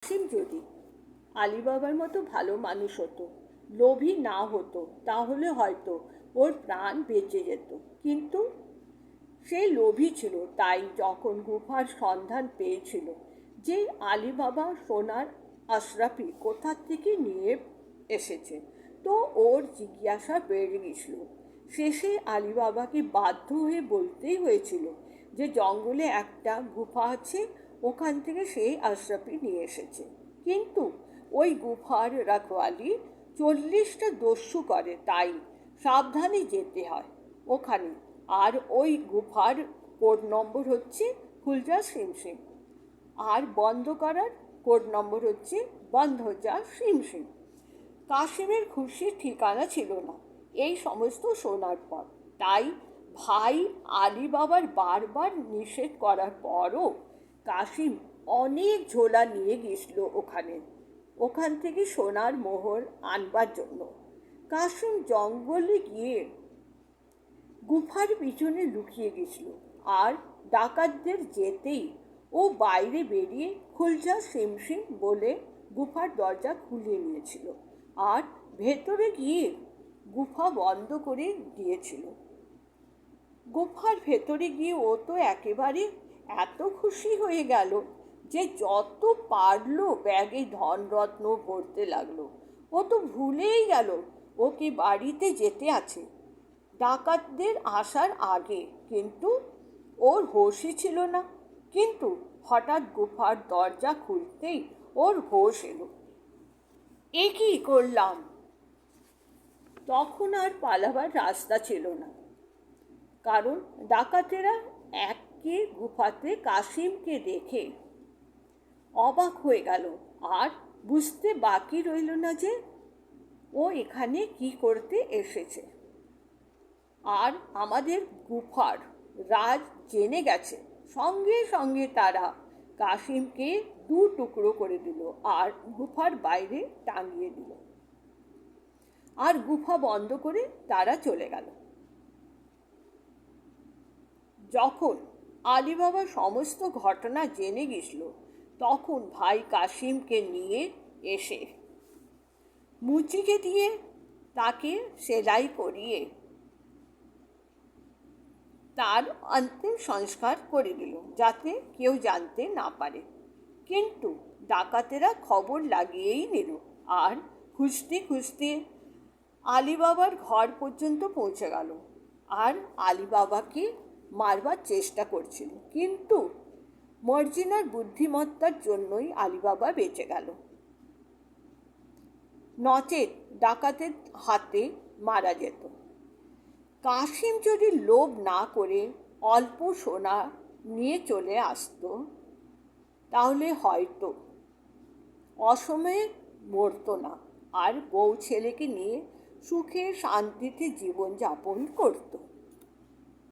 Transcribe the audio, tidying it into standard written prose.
কাশিম যদি আলিবাবার মতো ভালো মানুষ হতো, লোভী না হতো, তাহলে হয়তো ওর প্রাণ বেঁচে যেত। কিন্তু সে লোভী ছিল, তাই যখন গুহার সন্ধান পেয়েছিল যে আলিবাবা সোনার আশরাফি কোথা থেকে নিয়ে এসেছে, তো ওর জিজ্ঞাসা বেড়ে গেছিল। শেষে আলিবাবাকে বাধ্য হয়ে বলতেই হয়েছিল যে জঙ্গলে একটা গুহা আছে, ওখান থেকে সেই আশরাফি নিয়ে এসেছে। কিন্তু ওই গুহার রাখওয়ালি 40টা দস্যু করে, তাই সাবধানে যেতে হয় ওখানে। আর ওই গুহার কোড নম্বর হচ্ছে খুলজা সিমসিম, আর বন্ধ করার কোড নম্বর হচ্ছে বন্ধ যা সিমসিম। কাশিমের খুশির ঠিকানা ছিল না এই সমস্ত শোনার পর। তাই ভাই আলিবাবার বারবার নিষেধ করার পরও কাশিম অনেক ঝোলা নিয়ে গেছিল ওখান থেকে সোনার মোহর আনবার জন্য। কাশিম জঙ্গলে গিয়ে গুফার পিছনে লুকিয়ে গেছিল, আর ডাকাতদের যেতেই ও বাইরে বেরিয়ে খুলজা সিমসিম বলে গুফার দরজা খুলে নিয়েছিল, আর ভেতরে গিয়ে গুফা বন্ধ করে দিয়েছিল। গুফার ভেতরে গিয়ে ও তো একেবারে এত খুশি হয়ে গেল যে যত পারলো ব্যাগে ধনরত্ন ভরতে লাগলো। ও তো ভুলেই গেল ওকে বাড়িতে যেতে আছে ডাকাতদের আসার আগে, কিন্তু ওর হোশই ছিল না। কিন্তু হঠাৎ গুফার দরজা খুলতেই ওর হোশ এলো। এ কি করলাম! তখন আর পালাবার রাস্তা ছিল না, কারণ ডাকাতেরা একে গুফাতে কাশিমকে দেখে অবাক হয়ে গেল, আর বুঝতে বাকি রইল না যে ও এখানে কি করতে এসেছে। আর আমাদের গুফার রাজ জেনে গেছে। সঙ্গে সঙ্গে তারা কাশিমকে 2 টুকরো করে দিল আর গুফার বাইরে টাঙিয়ে দিল, আর গুফা বন্ধ করে তারা চলে গেল। যখন আলিবাবা সমস্ত ঘটনা জেনে গেছিল, তখন ভাই কাশিমকে নিয়ে এসে মুচিকে দিয়ে তাকে সেলাই করিয়ে তার অন্তিম সংস্কার করে দিল, যাতে কেউ জানতে না পারে। কিন্তু ডাকাতেরা খবর লাগিয়েই নিল, আর খুঁজতে খুঁজতে আলিবাবার ঘর পর্যন্ত পৌঁছে গেল, আর আলিবাবাকে মারবার চেষ্টা করছিল। কিন্তু মর্জিনার বুদ্ধিমত্তার জন্যই আলিবাবা বেঁচে গেল, নচেত ডাকাতের হাতে মারা যেত। কাশিম যদি লোভ না করে অল্প সোনা নিয়ে চলে আসতো, তাহলে হয়তো অসময়ে মরতো না, আর বউ ছেলেকে নিয়ে সুখে শান্তিতে জীবনযাপন করত।